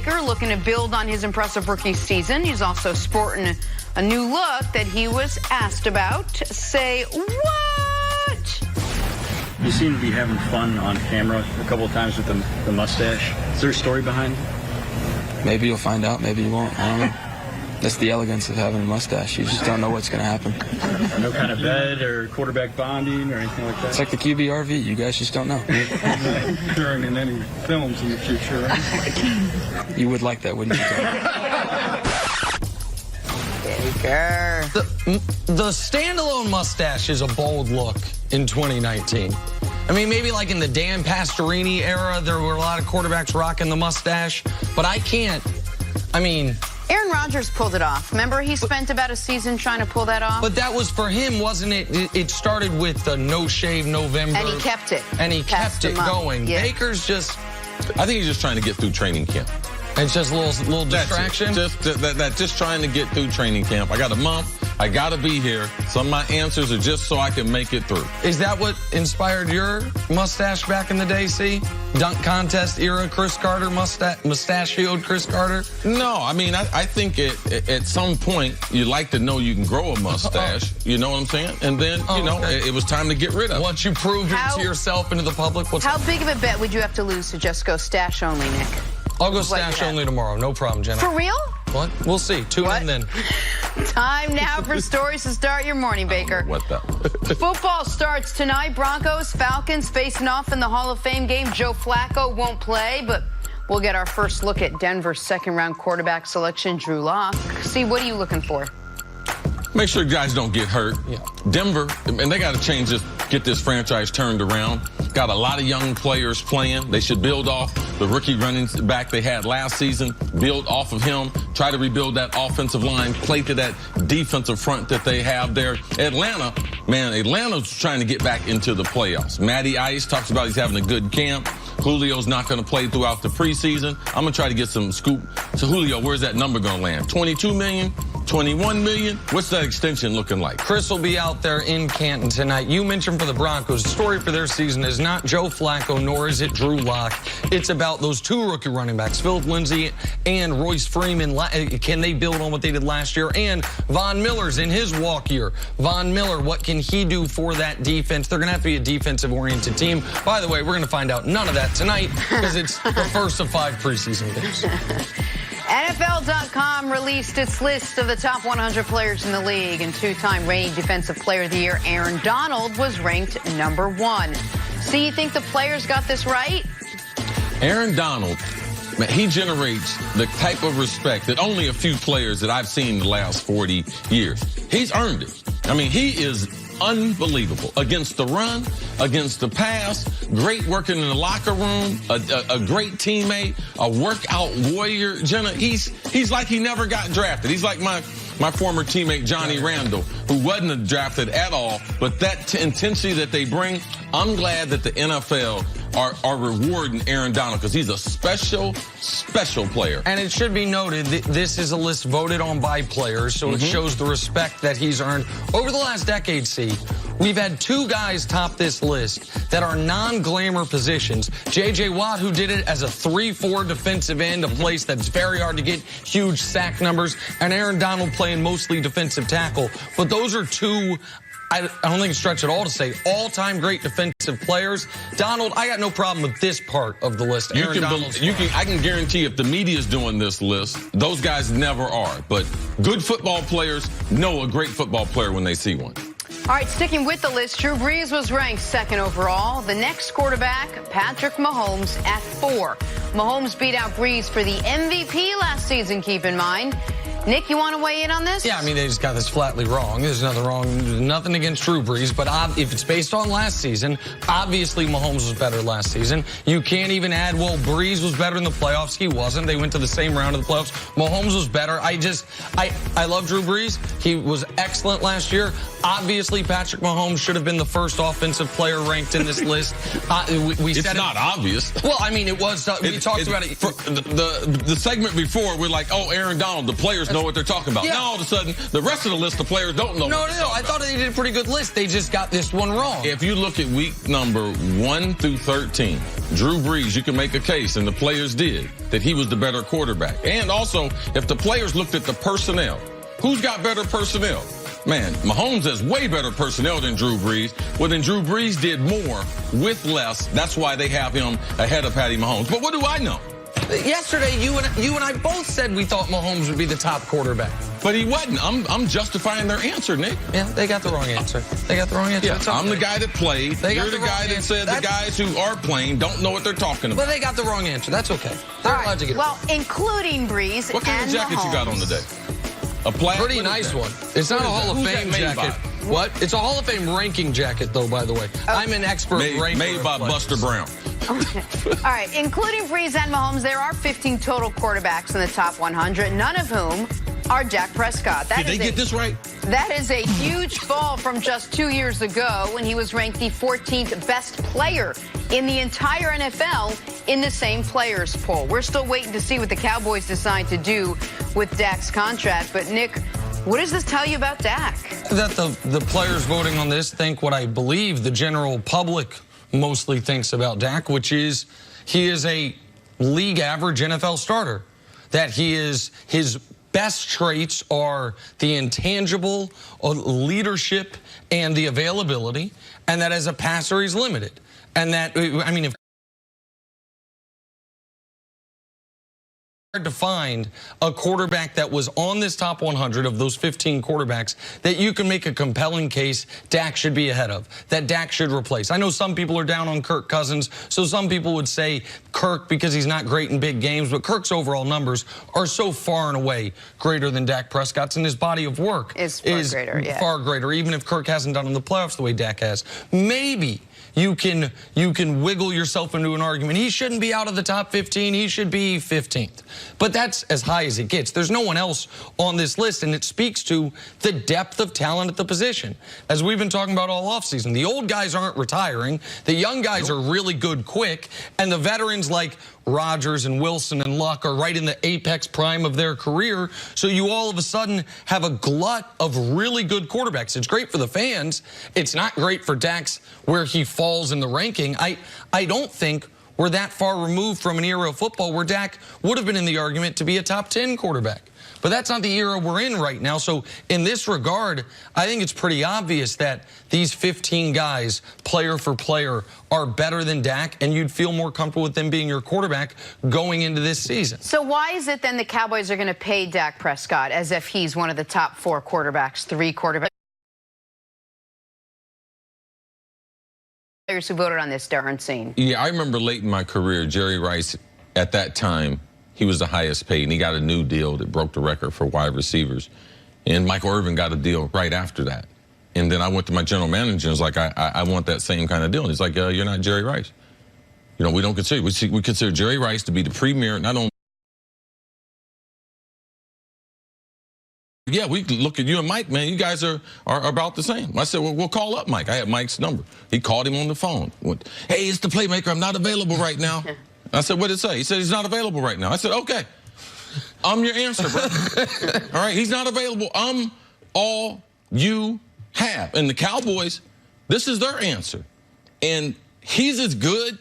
Baker looking to build on his impressive rookie season. He's also sporting a new look that he was asked about. Say what? You seem to be having fun on camera a couple of times with the mustache. Is there a story behind it? Maybe you'll find out, maybe you won't. I don't know. That's the elegance of having a mustache. You just don't know what's going to happen. No kind of bed or quarterback bonding or anything like that? It's like the QBRV. You guys just don't know. During in any films in the future, right? You would like that, wouldn't you? Baker. The standalone mustache is a bold look in 2019. I mean, maybe like in the Dan Pastorini era, there were a lot of quarterbacks rocking the mustache, but Aaron Rodgers pulled it off. Remember, he spent about a season trying to pull that off? But that was for him, wasn't it? It started with the no-shave November. And he kept it. And he kept it going. Yeah. Baker's just... I think he's just trying to get through training camp. It's just a little distraction? Just trying to get through training camp. I got a month. I got to be here. Some of my answers are just so I can make it through. Is that what inspired your mustache back in the day, C? Dunk contest era Cris Carter, mustachioed Cris Carter? No, I mean, I think at some point you like to know you can grow a mustache. You know what I'm saying? And then, it was time to get rid of it. Once you prove it to yourself and to the public, how big of a bet would you have to lose to just go stash only, Nick? I'll go stash only tomorrow. No problem, Jenna. For real? What? We'll see. Tune in then. Time now for stories to start your morning, Baker. What the? Football starts tonight. Broncos, Falcons facing off in the Hall of Fame game. Joe Flacco won't play, but we'll get our first look at Denver's second-round quarterback selection, Drew Lock. See, what are you looking for? Make sure guys don't get hurt. Yeah. Denver, and they got to change this, get this franchise turned around. Got a lot of young players playing. They should build off the rookie running back they had last season, build off of him, try to rebuild that offensive line, play to that defensive front that they have there. Atlanta's trying to get back into the playoffs. Matty Ice talks about he's having a good camp. Julio's not going to play throughout the preseason. I'm going to try to get some scoop. So, Julio, where's that number going to land? 22 million? 21 million? What's that extension looking like? Chris will be out there in Canton tonight. You mentioned for the Broncos, the story for their season is not Joe Flacco, nor is it Drew Lock. It's about those two rookie running backs, Philip Lindsay and Royce Freeman. Can they build on what they did last year? And Von Miller's in his walk year. Von Miller, what can he do for that defense? They're going to have to be a defensive-oriented team. By the way, we're going to find out none of that tonight because it's the first of 5 preseason games. NFL.com released its list of the top 100 players in the league, and two-time reigning Defensive Player of the Year Aaron Donald was ranked number 1. So you think the players got this right? Aaron Donald, man, he generates the type of respect that only a few players that I've seen in the last 40 years. He's earned it. I mean, he is unbelievable against the run, against the pass, great working in the locker room, a great teammate, a workout warrior. Jenna, he's like he never got drafted. He's like my former teammate Johnny Randall, who wasn't drafted at all, but that intensity that they bring, I'm glad that the NFL are rewarding Aaron Donald because he's a special player. And it should be noted that this is a list voted on by players, so it shows the respect that he's earned. Over the last decade, we've had 2 guys top this list that are non-glamour positions. J.J. Watt, who did it as a 3-4 defensive end, a place that's very hard to get huge sack numbers, and Aaron Donald playing mostly defensive tackle. But those are 2... I don't think it's stretch at all to say all-time great defensive players. Donald, I got no problem with this part of the list. I can guarantee if the media is doing this list, those guys never are. But good football players know a great football player when they see one. All right, sticking with the list, Drew Brees was ranked 2nd overall. The next quarterback, Patrick Mahomes, at 4. Mahomes beat out Brees for the MVP last season, keep in mind. Nick, you want to weigh in on this? Yeah, I mean, they just got this flatly wrong. There's nothing wrong, nothing against Drew Brees, but if it's based on last season, obviously Mahomes was better last season. You can't even add, well, Brees was better in the playoffs. He wasn't. They went to the same round of the playoffs. Mahomes was better. I love Drew Brees. He was excellent last year. Obviously, Patrick Mahomes should have been the first offensive player ranked in this list. It's not obvious. Well, I mean, it was. We talked about it. The segment before, we're like, oh, Aaron Donald, the players know what they're talking about. Yeah. Now all of a sudden, the rest of the list of players don't know. No. I thought they did a pretty good list. They just got this one wrong. If you look at week number 1 through 13, Drew Brees, you can make a case, and the players did, that he was the better quarterback. And also, if the players looked at the personnel, who's got better personnel? Man, Mahomes has way better personnel than Drew Brees. Well, then Drew Brees did more with less. That's why they have him ahead of Patty Mahomes. But what do I know? Yesterday, you and I both said we thought Mahomes would be the top quarterback. But he wasn't. I'm justifying their answer, Nick. Yeah, they got the wrong answer. They got the wrong answer. Yeah, I'm the guy that played. You're the guy that said the guys who are playing don't know what they're talking about. Well, they got the wrong answer. That's okay. They're allowed to get it. Well, including Brees What kind and of jacket Mahomes. you got on today? A plaid? Pretty nice one. It's not a Hall of Fame jacket. What? It's a Hall of Fame ranking jacket, though, by the way. I'm an expert ranker. Made by Buster Brown. Okay. All right, including Brees and Mahomes, there are 15 total quarterbacks in the top 100, none of whom are Dak Prescott. Did they get this right? That is a huge fall from just 2 years ago when he was ranked the 14th best player in the entire NFL in the same players poll. We're still waiting to see what the Cowboys decide to do with Dak's contract. But, Nick, what does this tell you about Dak? That the players voting on this think what I believe the general public mostly thinks about Dak, which is he is a league average NFL starter. That his best traits are the intangible leadership and the availability, and that as a passer he's limited. And that, I mean, if hard to find a quarterback that was on this top 100 of those 15 quarterbacks that you can make a compelling case Dak should be ahead of, that Dak should replace. I know some people are down on Kirk Cousins, so some people would say Kirk because he's not great in big games, but Kirk's overall numbers are so far and away greater than Dak Prescott's, and his body of work is far greater, even if Kirk hasn't done in the playoffs the way Dak has. Maybe you can wiggle yourself into an argument. He shouldn't be out of the top 15. He should be 15th. But that's as high as it gets. There's no one else on this list, and it speaks to the depth of talent at the position. As we've been talking about all offseason, the old guys aren't retiring. The young guys are really good quick, and the veterans like Rodgers and Wilson and Luck are right in the apex prime of their career. So you all of a sudden have a glut of really good quarterbacks. It's great for the fans. It's not great for Dak's where he falls in the ranking. I don't think we're that far removed from an era of football where Dak would have been in the argument to be a top 10 quarterback. But that's not the era we're in right now. So in this regard, I think it's pretty obvious that these 15 guys, player for player, are better than Dak, and you'd feel more comfortable with them being your quarterback going into this season. So why is it then the Cowboys are going to pay Dak Prescott as if he's one of the top 4 quarterbacks, 3 quarterbacks? Players who voted on this aren't seen. Yeah, I remember late in my career, Jerry Rice, at that time, he was the highest paid, and he got a new deal that broke the record for wide receivers. And Michael Irvin got a deal right after that. And then I went to my general manager and was like, I want that same kind of deal. And he's like, you're not Jerry Rice. You know, we don't consider, we consider Jerry Rice to be the premier, not only. Yeah, we look at you and Mike, man, you guys are about the same. I said, well, we'll call up Mike. I had Mike's number. He called him on the phone. Went, hey, it's the playmaker. I'm not available right now. I said, what did it say? He said, he's not available right now. I said, okay. I'm your answer, bro. All right, he's not available. I'm all you have. And the Cowboys, this is their answer. And he's as good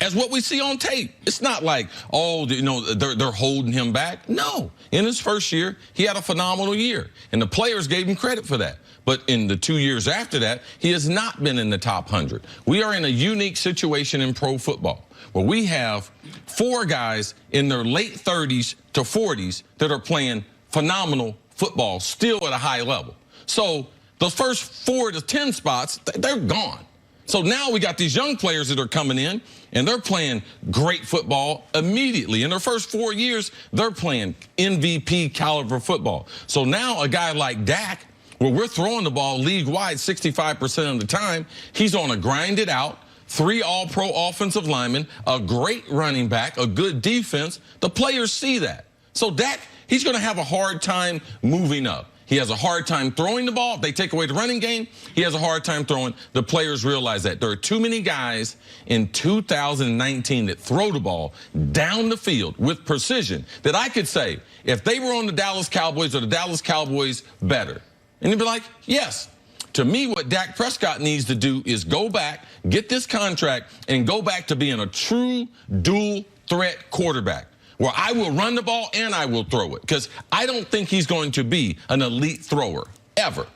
as what we see on tape. It's not like, oh, you know, they're holding him back. No. In his first year, he had a phenomenal year. And the players gave him credit for that. But in the 2 years after that, he has not been in the top 100. We are in a unique situation in pro football where we have 4 guys in their late 30s to 40s that are playing phenomenal football still at a high level. So those first 4 to 10 spots, they're gone. So now we got these young players that are coming in, and they're playing great football immediately. In their first 4 years, they're playing MVP caliber football. So now a guy like Dak, where we're throwing the ball league-wide 65% of the time, he's on a grinded out, 3 all-pro offensive linemen, a great running back, a good defense. The players see that. So Dak, he's going to have a hard time moving up. He has a hard time throwing the ball. If they take away the running game, he has a hard time throwing. The players realize that. There are too many guys in 2019 that throw the ball down the field with precision that I could say, if they were on the Dallas Cowboys, or the Dallas Cowboys better? And you'd be like, yes. To me, what Dak Prescott needs to do is go back, get this contract, and go back to being a true dual threat quarterback, where I will run the ball and I will throw it. Because I don't think he's going to be an elite thrower, ever.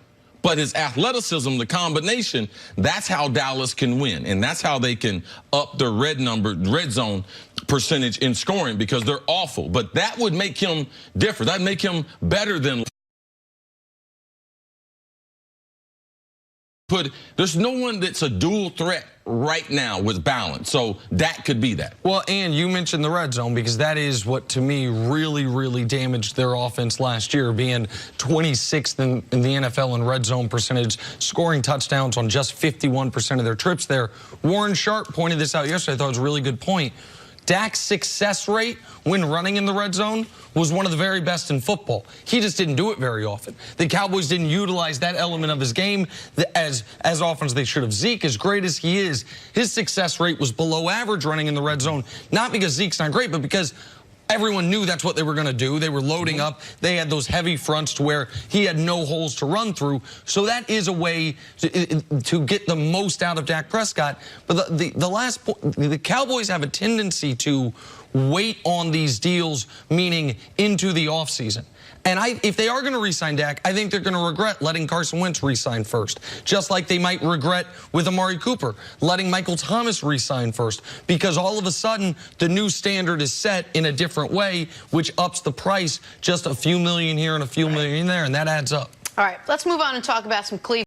But his athleticism, the combination, that's how Dallas can win. And that's how they can up their red zone percentage in scoring, because they're awful. But that would make him different. That'd make him better than... There's no one that's a dual threat right now with balance, so that could be that. Well, and you mentioned the red zone, because that is what, to me, really damaged their offense last year, being 26th in the NFL in red zone percentage, scoring touchdowns on just 51% of their trips there. Warren Sharp pointed this out yesterday. I thought it was a really good point. Dak's success rate when running in the red zone was one of the very best in football. He just didn't do it very often. The Cowboys didn't utilize that element of his game as often as they should have. Zeke, as great as he is, his success rate was below average running in the red zone, not because Zeke's not great, but because everyone knew that's what they were going to do. They were loading up. They had those heavy fronts to where he had no holes to run through. So that is a way to get the most out of Dak Prescott. But the Cowboys have a tendency to wait on these deals, meaning into the offseason. And if they are going to re-sign Dak, I think they're going to regret letting Carson Wentz re-sign first. Just like they might regret with Amari Cooper, letting Michael Thomas re-sign first. Because all of a sudden, the new standard is set in a different way, which ups the price just a few million here and a few million there, and that adds up. All right, let's move on and talk about some Cleveland.